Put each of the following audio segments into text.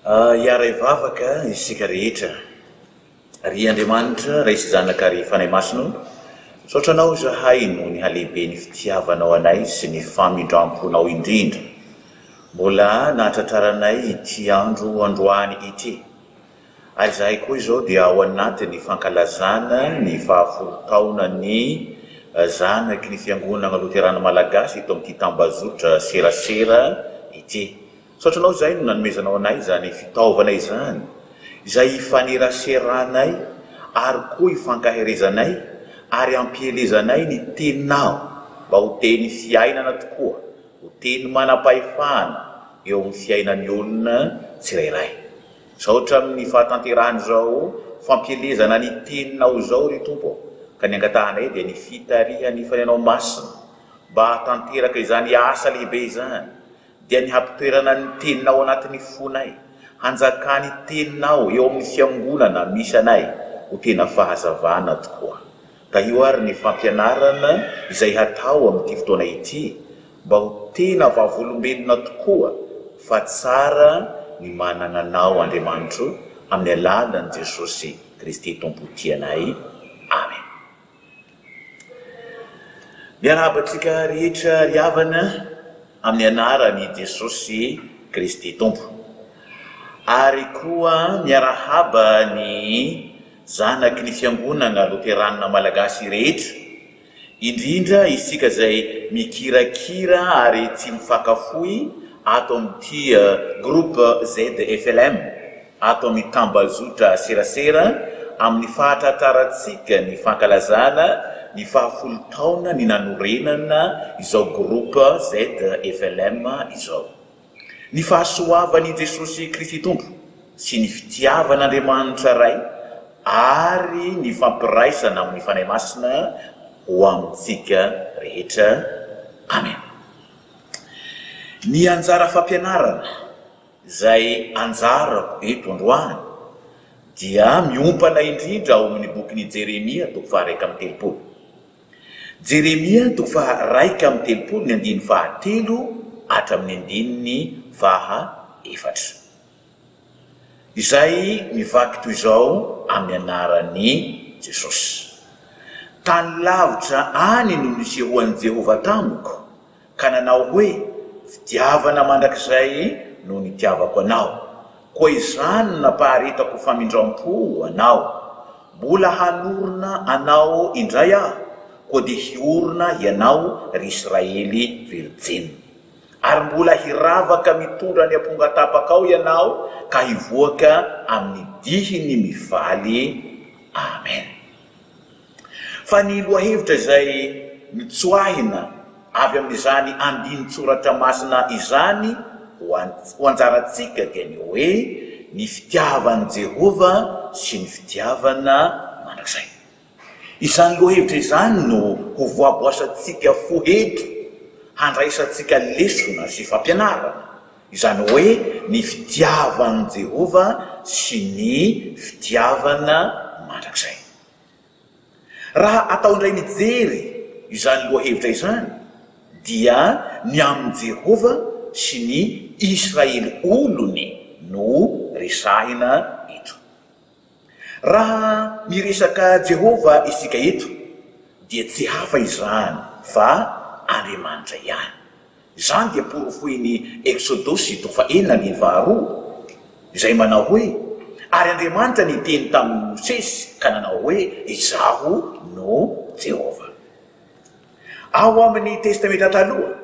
Iara ivavaka isika rehetra ry Andriamanitra raisy zanaka ry fanay masino saotranao zahay no ny halehibe ny fitiavanao anay sy ny famindramponao indrindra mbola nahatratraranay ity andro androany ity ary zahay koa izao dia ao anatin'ny fankalazana ny fahafolo taona ny zanaky ny fiangonana loterana malagasy ito amin'ity tambazotra serasera ity. Saotranao zay no nanomezanao anay zany fitaovana izany izay ifaneraseranay ary koa ifankaherezanay ary ampielezanay ny teninao mba ho teny fiainana tokoa, ho teny manam-pahefana eo amin'ny fiainan'ny olona tsirairay. Saotra amin'ny fahatanterahany zao fampielezana ny teninao zao ry Tompo ka ny angatahanay dia ny fitarihan'ny fanenao masina mba hatanteraka izany asa lehibe izany dia ny hampitoerana ny teninao anatin'ny fonay, hanjakany teninao eo amin'ny fiangonana misy anay ho tena fahazavana tokoa. Ka io ary ny fampianarana izay hatao amin'ity fotoana ity mba ho tena vavolombelona tokoa fa tsara ny manana anao Andriamanitro amin'ny alalan'i Jesosy Kristy Tompotianay. Amen. Miarahabatsika rehetra ry havana amin'ny anaran'i Jesosy Kristy Tompo. Ary koa miarahaba ny zanaky ny fiangonana loterana malagasy rehetra, indrindra isika zay mikirakira ary tsy mifakafoy ato amin'ity groupe ZFLM ato amin'ny tambazotra serasera amin'ny fahatratarantsika ny fankalazana ny fahafolo taona ny nanorenana izao groupe ZFLM izao. Ny fahasoavan'i Jesosy Kristy Tompo sy ny fitiavan'Andriamanitra ray ary ny fampiraisana amin'ny fanay masina ho amintsika rehetra. Amen. Ny anjara fampianarana zay anjarako eto androany dia miompana indrindra ao amin'ny bokin'i Jeremia toko faha 1:3. Jeremia toko faha 1:3 hatramin'ny 4. Izay mivaky toy izao amin'ny anaran'ny Jesosy. Tany lavitra any no nisehoan'i Jehova tamiko ka nanao hoe fitiavana mandrakizay no nitiavako anao, koa izany napaharetako famindram-po anao. Mbola hanorona anao indray aho, koa dia hiorona ianao ry Israely virjiny. Ary mbola hiravaka mitondra ny ampongatapakao ianao ka hivoaka amin'ny dihiny mivaly. Amen. Fa ny lohahevitra izay mitsoahina avy amin'izany andinin-tsoratra masina izany ho anjarantsika dia ny hoe ny fitiavan'i Jehova sy ny fitiavana mandrakizay. Izany lohahevitra izany no ho voaboasantsika foheto handraisantsika lesona sy fampianarana, izany hoe ny fitiavan'i Jehova sy ny fitiavana mandrakizay. Raha ataondray mijery izany lohahevitra izany dia ny amin'i Jehova sy ny Israely olony no resahina eto. Raha miresaka Jehova isika eto dia tsy hafa izany fa Andriamanitra ihany. Izany dia porofoin'ny Exodosy 4:2 izay manao hoe ary Andriamanitra niteny tamin'i Mosesy ka nanao hoe izaho no Jehova. Ao amin'ny testamenta taloha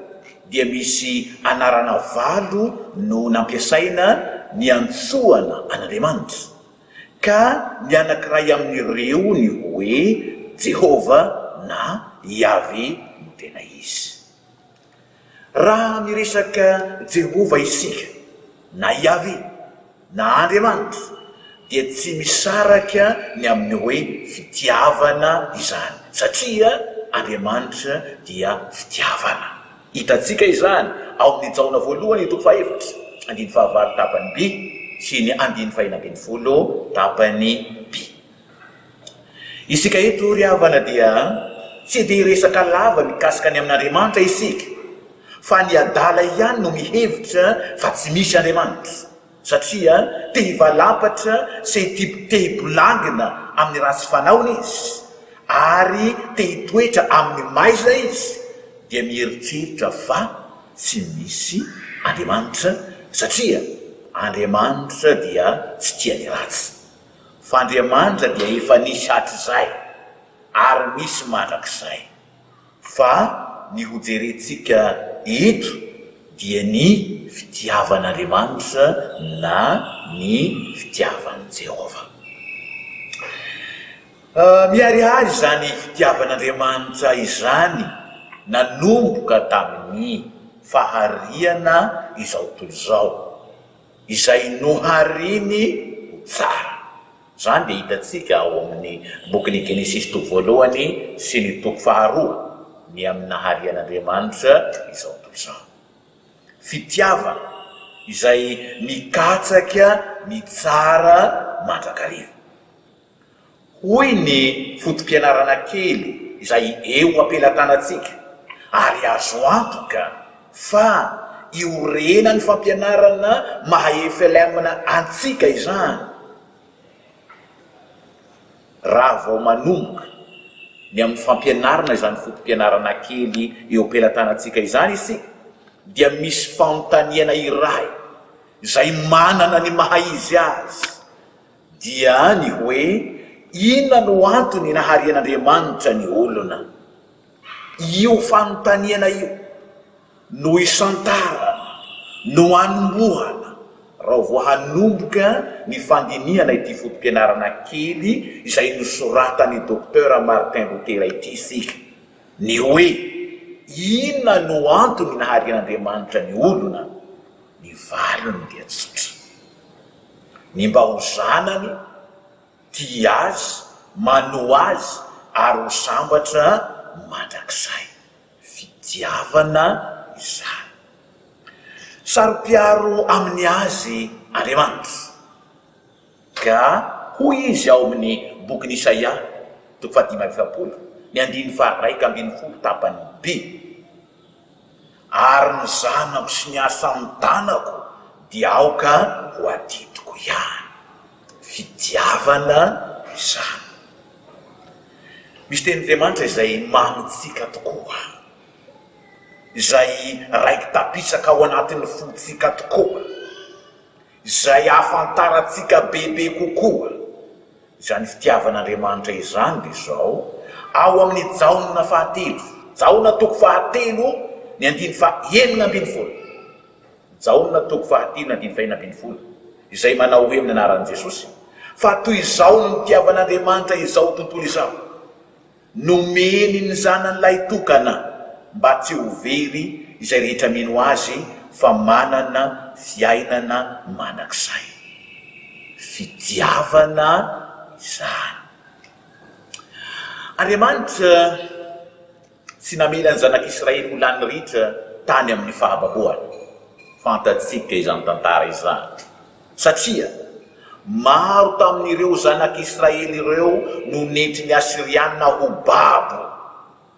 dia misy anarana 8 no nampiasaina ny antsoana an'Andriamanitra, ka ny anankiray amin'ireo ny hoe Jehova na Yahvé no tena izy. Raha miresaka Jehova isika na Yahvé na Andriamanitra dia tsy misaraka ny amin'ny hoe fitiavana izany, satria Andriamanitra dia fitiavana. Hitantsika izany ao amin'ny Jaona voalohany 1:4 tapany B sy ny 1:11 tapany B. Isika eto ry havana dia tsy dia resaka lava mikasika ny amin'Andriamanitra isika, fa ny adala ihany no mihevitra fa tsy misy Andriamanitra. satria te hivalapatra sy te hibolangina amin'ny raha tsy fanaony izy ary te hitoetra amin'ny maiza izy dia mieritreritra fa tsy misy Andriamanitra satria Andriamanitra dia tsy tia ny ratsy fa Andriamanitra dia efa nisy hatrizay ary misy mandrakizay fa ny hojerentsika eto dia ny fitiavan'Andriamanitra na ny fitiavan'i Jehova. Miharihary zany fitiavan'Andriamanitra izany nanomboka tamin'ny fahariana izao tontolo izao izay nohariny ho tsara. Zany dia hitantsika ao amin'ny bokin'ny Genesis toko voalohany sy ny toko faharoa ny amin'ny naharian'Andriamanitra izao tontolo izao. Fitiavana izay mikatsaka ny tsara mandrakariva. Hoy ny fotom-pianarana kely izay eo ampelatanantsika ary azo antoka fa iorena ny fampianarana mahaefilamina antsika izany raha vao manomboka ny amin'ny fampianarana izany fotom-pianarana kely eo ampelatanantsika izany isika dia misy fanontaniana iray izay manana ny mahaizy azy dia ny hoe inona no antony naharian'Andriamanitra ny olona. Io fanontaniana io no isantarana no anombohana raha vao hanomboka ny fandinihana ity fotom-pianarana kely izay nosoratany Docteur Martin Luther ity isika ny hoe inona no antony naharian'Andriamanitra ny olona. Ny valiny dia tsotra ny mba ho zanany tia azy mano azy ary ho sambatra mandrakizay fitiavana izany. Saro-piaro amin'ny azy Andriamanitra ka hoy izy ao amin'ny bokin'i Isaia toko 5:7 ny 1:1 tapany B ary ny zanako sy ny asan'ny tanako dia aoka ho adidiko ihany. Fitiavana izany. Misy tenin'Andriamanitra izay mamitsika tokoa, izay raiky tapisaka ao anatin'ny fotsika tokoa, izay ahafantarantsika bebe kokoa. Izany fitiavan'Andriamanitra izany dia zao ao amin'ny Jaona 7, Jaona toko 7 ny 9:9, Jaona toko 7 ny 9:9, izay manao hoe amin'ny anaran'i Jesosy fa toy izao no nitiavan'Andriamanitra izao tontolo izao nomeny ny zanan'ilay tokana mba tsy ho very izay rehetra mino azy fa manana fiainana mandrakizay. Fitiavana izany. Andriamanitra tsy namela ny zanak'Israely ho lany ritra tany amin'ny fahababoany. Fantatsika izany tantara izany satria maro tamin'ireo zanak'Israely ireo no nentry ny Asiriana ho babo.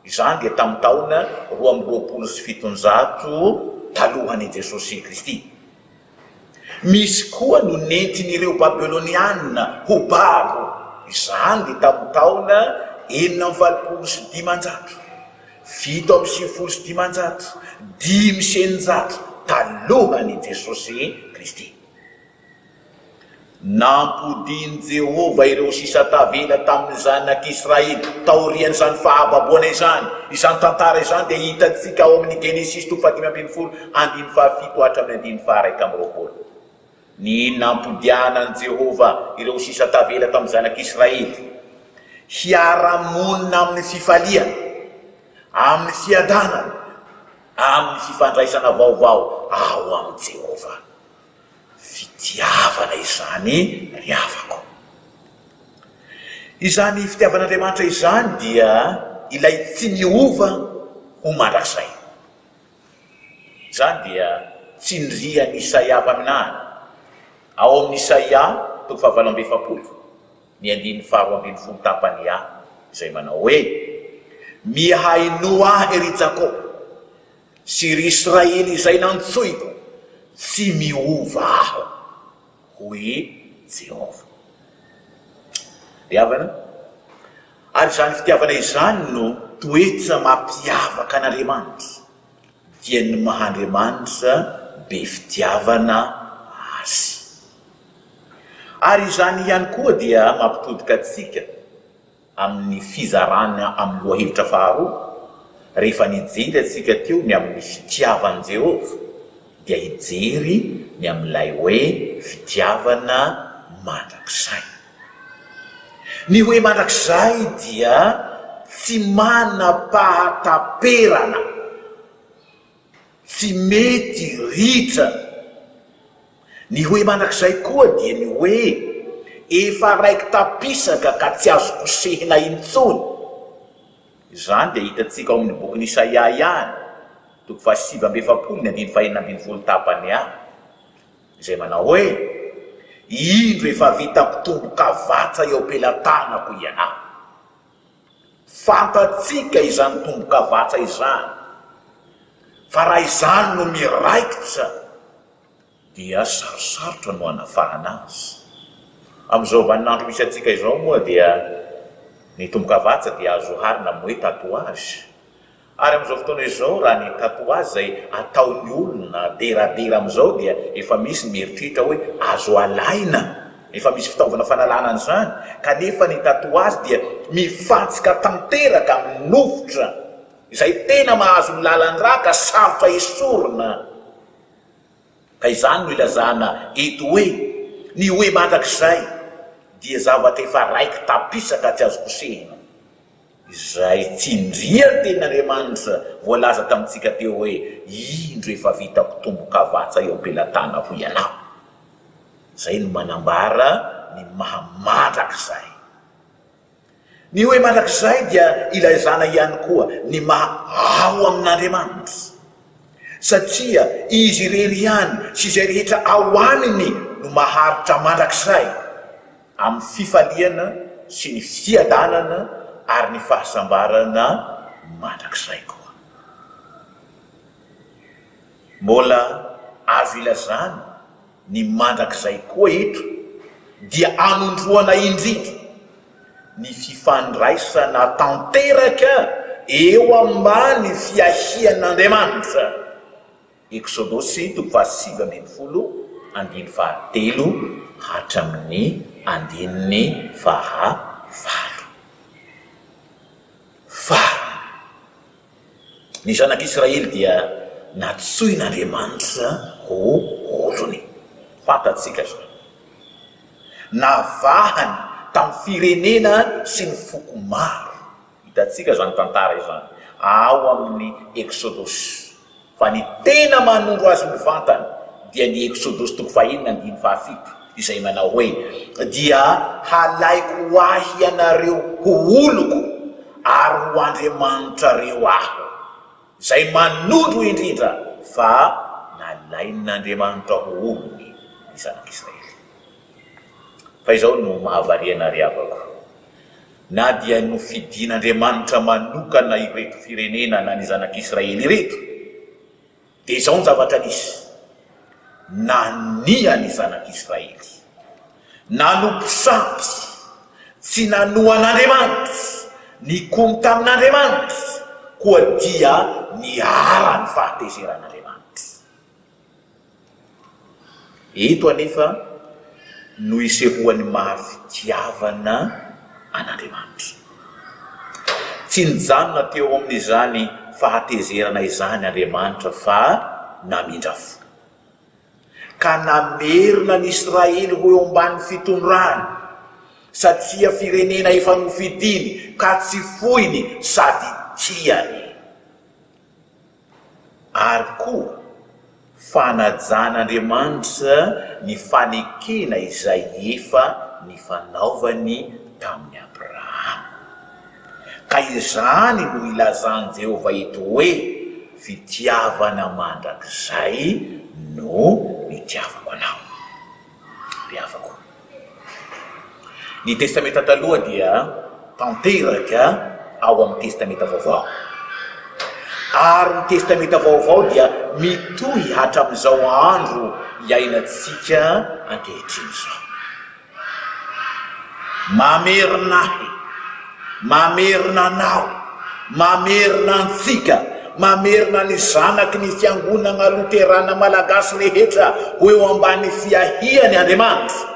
Izany dia tamin'ny taona 227 talohan'i Jesosy Kristy. Misy koa no nentry n'ireo Babiloniana ho babo. Izany dia tamin'ny taona 495, 795, 500 talohan'i Jesosy Kristy. Nampodiny Jehova ireo sisa tavela tamin'ny zanak'Israely taorian'izany fahababoana izany. Izany tantara izany dia hitantsika ao amin'ny Genesis 5:7 hatramin'ny 1:20. Ny nampodianan'i Jehova ireo sisa tavela tamin'ny zanak'Israely hiara-monina amin'ny fifaliana, amin'ny fiadanana, amin'ny fifandraisana vaovao ao amin'ny Jehova. Fitiavana izany ry havako. Izany fitiavan'Andriamanitra izany dia ilay tsy miova ho mandrakizay. Izany dia tsindrian'i Isaia mpaminany ao amin'ny Isaia toko 7:7 ny 2:12 tapany A izay manao hoe mihaino ahy ry Jakoba sy ry Israely izay nantsoiko tsy miova aho hoe Jehova. Riavana, ary zany fitiavana izany no toetra mampiavaka an'Andriamanitra, dia ny mahandriamanitra be fitiavana azy. Ary izany ihany koa dia mampitodika atsika amin'ny fizarana amin'ny lohahevitra faharoa, rehefa nijery atsika teo ny amin'ny fitiavan'i Jehova, dia hijery ny amin'ilay hoe fitiavana mandrakizay. Ny hoe mandrakizay dia tsy manam-pahataperana, tsy mety ritra. Ny hoe mandrakizay koa dia ny hoe efa raiky tapisaka ka tsy azo kosehina intsony. Izany dia hitantsika ao amin'ny bokin'i Isaia ihany, 7:7-9 tapany ihany, izay manao hoe indro efa vitako tombo-kavatsa eo am-pelatanako ianao. Fantatsika izany tombo-kavatsa izany, fa raha izany no miraikitra dia sarosarotra no hanafahana azy. Amin'izao vaninandro misy atsika izao moa dia ny tombo-kavatsa dia azo harina amin'ny hoe tatouage. Ary amin'izao fotoana izao raha ny tatouage zay ataon'ny olona deradera amin'izao dia efa misy mieritritra hoe azo alaina, efa misy fitaovana fanalana an'izany, kanefa ny tatouage dia mifantsika tanteraka amin'ny nofotra izay tena mahazo ny lalan-drà ka sarotra esorina. Ka izany no ilazana eto hoe ny hoe mandrakizay dia zavatra efa raiky tapisaka tsy azo kosehina, izay tsindria ten'Andriamanitra voalaza tamintsika teo hoe indro efa vitako tombo-kavatsa eo am-pelatanako ianao. Zay no manambara ny mahamandrakizay. Ny hoe mandrakizay dia ilazana ihany koa ny ao amin'Andriamanitra, satria izy irery ihany sy izay rehetra ao aminy no maharitra mandrakizay amin'ny fifaliana sy ny fiadanana ary ny fahasambarana mandrakizay koa. Mbola azo ilazana ny mandrakizay koa eto dia anondroana indrindra ny fifandraisana tanteraka eo ambany fiahian'Andriamanitra. Exodosy 7:7-7 hatramin'ny 9:9. Fa ny zanak'Israely dia natsoin'Andriamanitra ho olony. Fatatsika zany, navahany tamin'ny firenena sy ny foko maro. Hitatsika zany tantara izany ao amin'ny Exodosy. Fa ny tena manondro azy mivantana dia ny Exodosy 1:7 izay manao hoe dia halaiko ahy ianareo ho oloko ary ho Andriamanitra reo aho. Izay manondro indrindra fa nalain'Andriamanitra ho olony ny zanak'Israely. Fa izao no mahavariana riavako, na dia no fidin'Andriamanitra manokana ireto firenena na ny zanak'Israely ireto, dia izao ny zavatra nisy: nania ny zanak'Israely, nanompo sampy, tsy nanoan'Andriamanitra, nikomy tamin'Andriamanitra, koa dia niara ny fahatezeran'Andriamanitra. Eto anefa no isehoan'ny mahafitiavana an'Andriamanitra. Tsy nijanona teo amin'izany fahatezerana izany Andriamanitra fa namindra fo, ka namerina ny Israely ho eo ambany fitondrany, satria firenena efa nofidiny ka tsy foiny sady tiany. Ary koa fanajan'Andriamanitra ny fanekena izay efa nifanaovany tamin'ny Abrahama. Ka izany no ilazany Jehova eto hoe fitiavana mandrakizay no nitiavako anao. Riavako, ny testamenta taloha dia tanteraka ao amin'ny testamenta vaovao, ary ny testamenta vaovao dia mitohy hatramin'izao andro iainantsika ankehitriny zao. Mamerina ahy, mamerina anao, mamerina antsika, mamerina ny zanaky ny fiangonana loterana malagasy rehetra ho eo ambany fiahiany Andriamanitra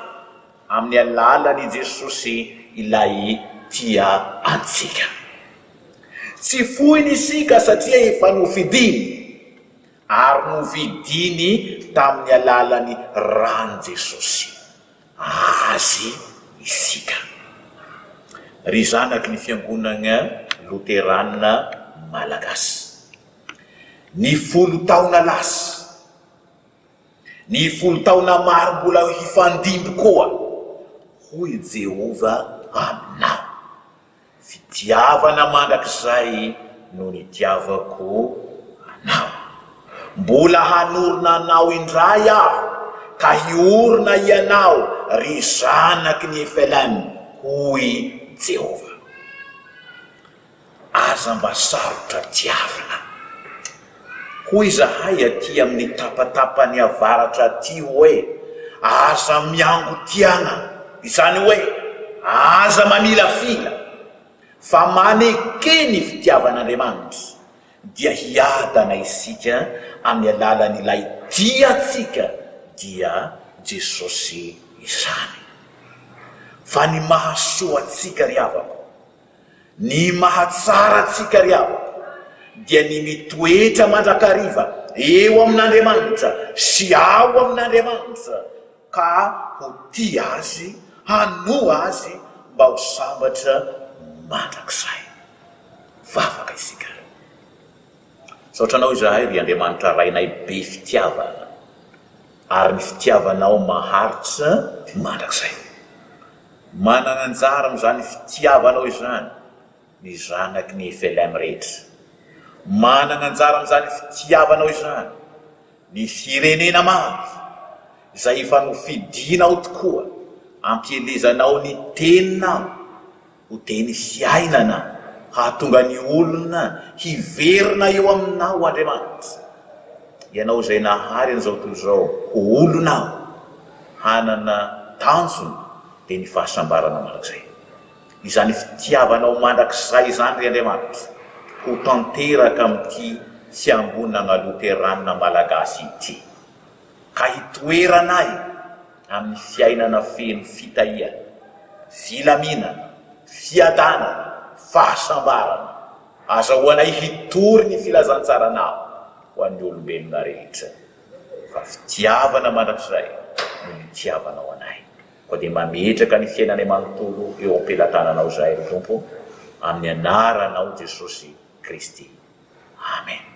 amin'ny alalan'i Jesosy ilay tia antsika. Tsy foiny isika satria efa nofidiny ary novidiny tamin'ny alalan'ny rano Jesosy. Azy isika ry zanaky ny fiangonana loterana malagasy, ny 10 taona lasa, ny 10 taona maro mbola hifandimby koa hoy Jehova aminao. Fitiavana mandrakizay no nitiavako anao. Mbola hanorona anao indray aho ka hiorona ianao ry zanaky ny Efelem, hoy Jehova. Aza mba sarotra tiavana hoy zahay aty amin'ny tapatapany avaratra aty hoe aza miango tiana, izany hoe aza mamila fila, fa maneke ny fitiavan'Andriamanitra dia hiadana isika amin'ny alalan'ilay tiatsika dia Jesosy izany. Fa ny mahasoa atsika ry havako, ny mahatsara atsika ry havako dia ny mitoetra mandrakariva eo amin'Andriamanitra sy ao amin'Andriamanitra ka ho tia azy, hanoa azy mba ho sambatra mandrakizay. Vavaka isika. Saotranao izahay ry Andriamanitra rainay be fitiavana, ary ny fitiavanao maharitra mandrakizay. Manana anjara amin'izany fitiavanao izany ny zanaky ny Efelem rehetra. Manana anjara amin'izany fitiavanao izany ny firenena maro izay efa nofidinao tokoa, ampielezanao ny teninao ho teny fiainana, hahatonga ny olona hiverina eo aminao Andriamanitra. Ianao izay nahary an'izao tontolo izao ho olonao hanana tanjona dia ny fahasambarana mandrakizay. Izany fitiavanao mandrakizay izany ry Andriamanitra ho tanteraka amin'ity fiangonana loterana malagasy ity, ka hitoeranay amin'ny fiainana feno fitahiana, filaminana, fiadanana, fahasambarana. Azahoanay hitory ny filazantsaranao ho an'ny olombelona rehetra. Fa fitiavana mandrakizay no nitiavanao anay. Koa dia mametraka ny fiainanay manontolo eo am-pelatananao izay ry Tompo, amin'ny anaranao Jesosy Kristy. Amen.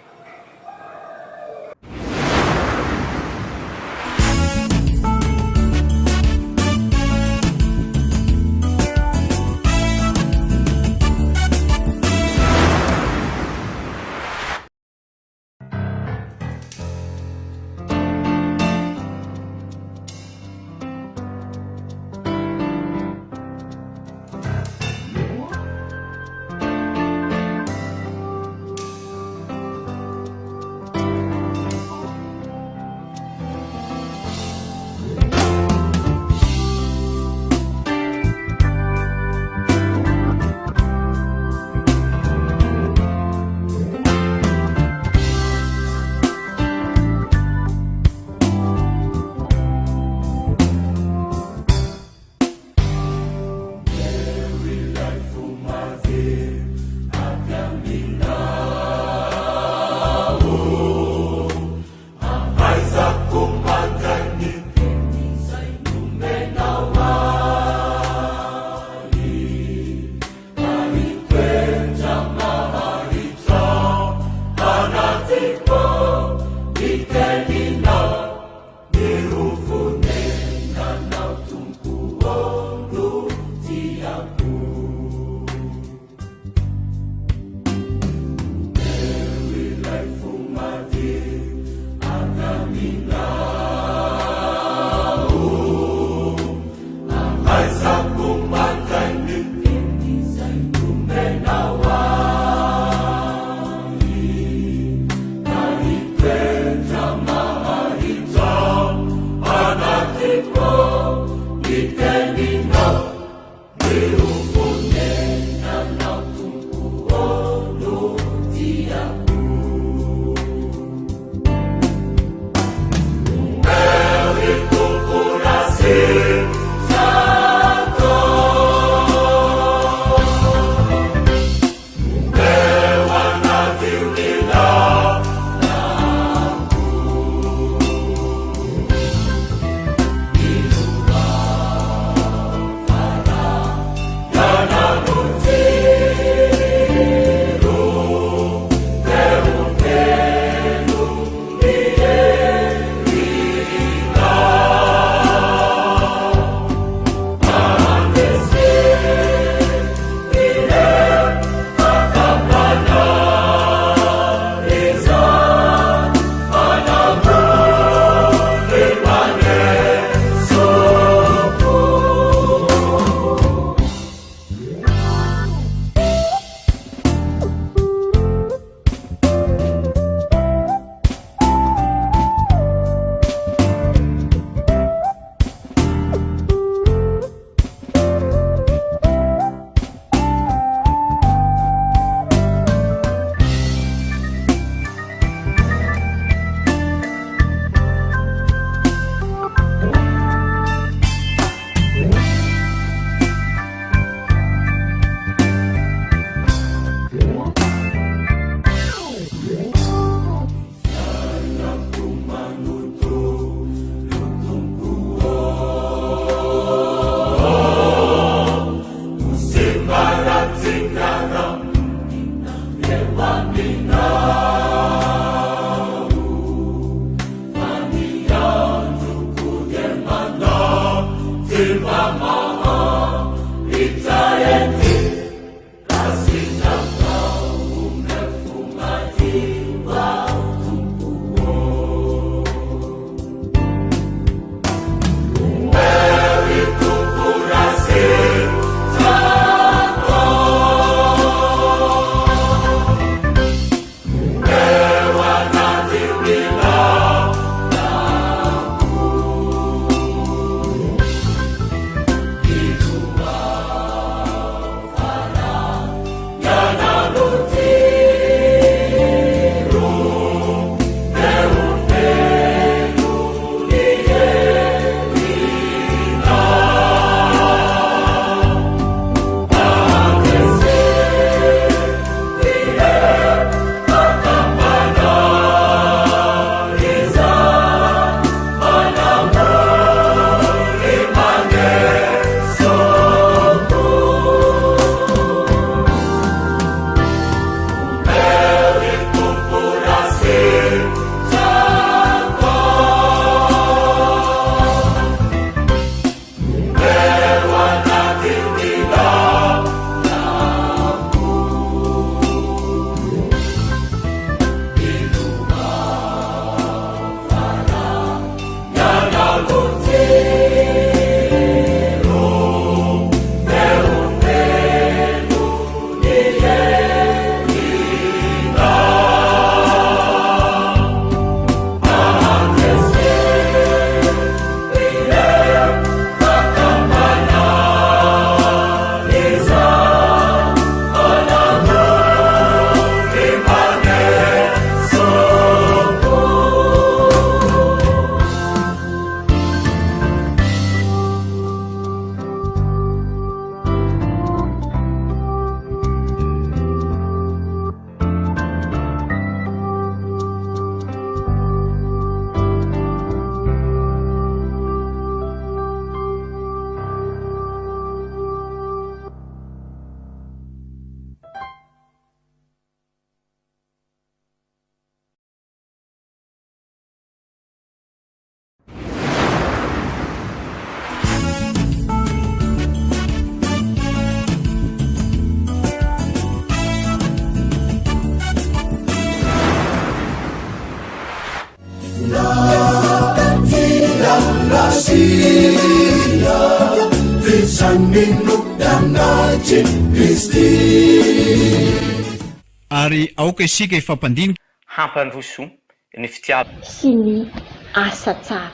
Ary aoka isika ifampandinika hampandroso ny fitiava sy ny asa tsara.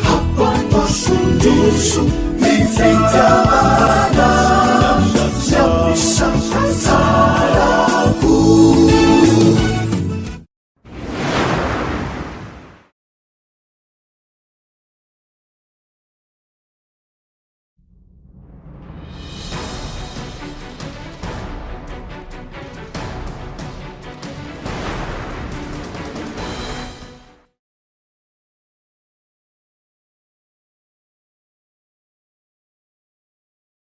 Hampandroso